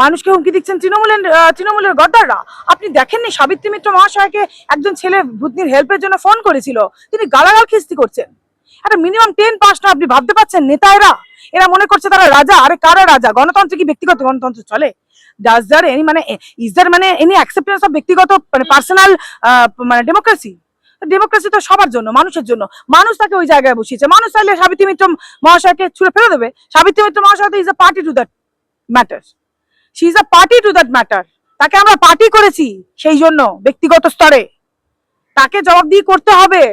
মানুষকে হুমকি দিচ্ছেন তৃণমূলের গদ্দাররা। আপনি দেখেননি সাবিত্রী মিত্র মহাশয়কে একজন ছেলে ভূতনির হেল্পের জন্য ফোন করেছিল, তিনি গালাগাল খিস্তি করছেন। একটা মিনিমাম 10 পাস না, আপনি ভাবতে পারছেন? নেতা এরা মনে করছে তারা রাজা। আরে কারা রাজা? গণতন্ত্র কি ব্যক্তিগত গণতন্ত্র চলে? ডাজ দেয়ার এনি মানে ইজ দেয়ার মানে এনি অ্যাকসেপ্টেন্স অফ ব্যক্তিগত মানে পার্সোনাল মানে ডেমোক্রেসি? ডেমোক্রেসি তো সবার জন্য, মানুষের জন্য। মানুষ তাকে ওই জায়গায় বসিয়েছে। মানুষ চাইলে সাবিত্রী মিত্র মহাশয়কে ছুড়ে ফেলে দেবে। সাবিত্রী মিত্র মহাশয় তো is a party to that matter. She is a party to that matter. তাকে আমরা পার্টি করেছি, সেই জন্য ব্যক্তিগত স্তরে তাকে জবাবদিহি করতে হবে।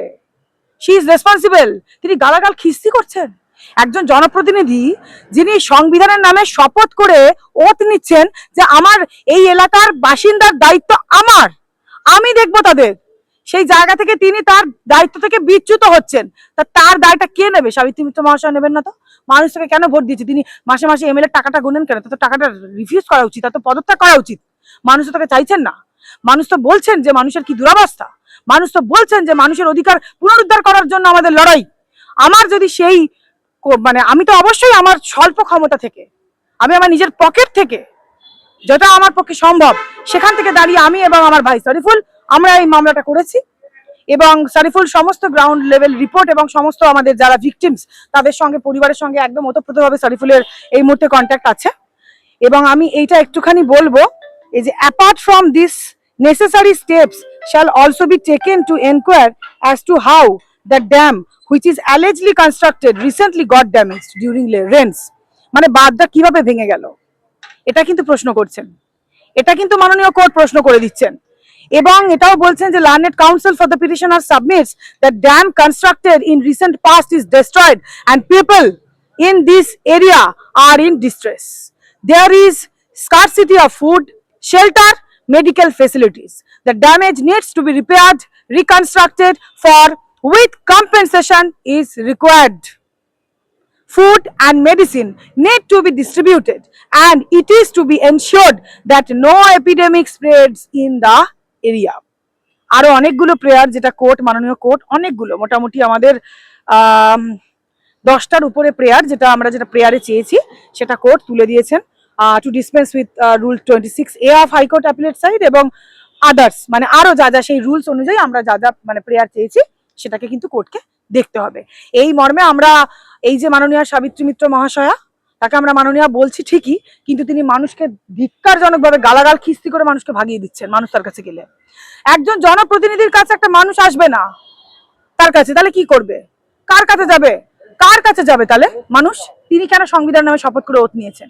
She is responsible. তিনি গালাগাল খিস্তি করছেন। একজন জনপ্রতিনিধি যিনি সংবিধানের নামে শপথ করে ওথ নিচ্ছেন যে আমার এই এলাকার বাসিন্দার দায়িত্ব আমার, আমি দেখবো তাদের, সেই জায়গা থেকে তিনি তার দায়িত্ব থেকে বিচ্যুত হচ্ছেন। তার দায়টা কে নেবে? সাবিত্রী মিত্র মহাশয় নেবেন না তো? মানুষ তাকে কেন ভোট দিয়েছে? তিনি মাসে মাসে এমএলএ টাকাটা গুনেন কেন? তো টাকাটা রিফিউজ করা উচিত, তার তো পদত্যাগ করা উচিত। মানুষ তো তাকে চাইছেন না। মানুষ তো বলছেন যে মানুষের কি দুরবস্থা। মানুষ তো বলছেন যে মানুষের অধিকার পুনরুদ্ধার করার জন্য আমাদের লড়াই। আমার যদি সেই মানে আমি তো অবশ্যই আমার স্বল্প ক্ষমতা থেকে, আমি আমার নিজের পকেট থেকে যেটা আমার পক্ষে সম্ভব সেখান থেকে দাঁড়িয়ে আমি এবং আমার ভাই শরীফুল আমরা এই মামলাটা করেছি। এবং শরীফুল সমস্ত গ্রাউন্ড লেভেল রিপোর্ট এবং সমস্ত আমাদের যারা ভিকটিমস তাদের সঙ্গে, পরিবারের সঙ্গে একদম ওতপ্রোতভাবে শরীফুলের এই মুহূর্তে কন্ট্যাক্ট আছে। এবং আমি এইটা একটুখানি বলবো, এই যে apart from this necessary steps shall also be taken to inquire as to how the dam which is allegedly constructed recently got damaged during rains। মানে বাঁধটা কিভাবে ভেঙে গেল এটা কিন্তু প্রশ্ন করছেন, এটা কিন্তু মাননীয় কোর্ট প্রশ্ন করে দিচ্ছেন। এবং এটাও বলছেন যে learned counsel for the petitioner submits that dam constructed in recent past is destroyed and people in this area are in distress. There is scarcity of food, shelter, medical facilities. The damage needs to be repaired, reconstructed, for with compensation is required. Food and medicine need to be distributed and it is to be ensured that no epidemic spreads in the area. আরো অনেকগুলো prayer যেটা court, মাননীয় court অনেকগুলো, মোটামুটি আমাদের 10টার উপরে prayer যেটা প্রেয়ারে চেয়েছি সেটা কোর্ট তুলে দিয়েছেন। To dispense with rule 26A of high court appellate side এবং আদার্স, মানে আরো যা যা সেই রুলস অনুযায়ী আমরা যা যা মানে প্রেয়ার চেয়েছি সেটাকে কিন্তু কোর্টকে দেখতে হবে। এই মর্মে আমরা এই যে মাননীয় সাবিত্রী মিত্র মহাশয়া, তাকে আমরা মাননীয় বলছি ঠিকই, কিন্তু তিনি মানুষকে ধিক্কারজনকভাবে গালাগাল খিস্তি করে মানুষকে ভাগিয়ে দিচ্ছেন। মানুষ তার কাছে গেলে, একজন জনপ্রতিনিধির কাছে একটা মানুষ আসবে না তার কাছে, তাহলে কি করবে? কার কাছে যাবে? কার কাছে যাবে তাহলে মানুষ? তিনি কেন সংবিধান নামে শপথ করে ওঠ নিয়েছেন?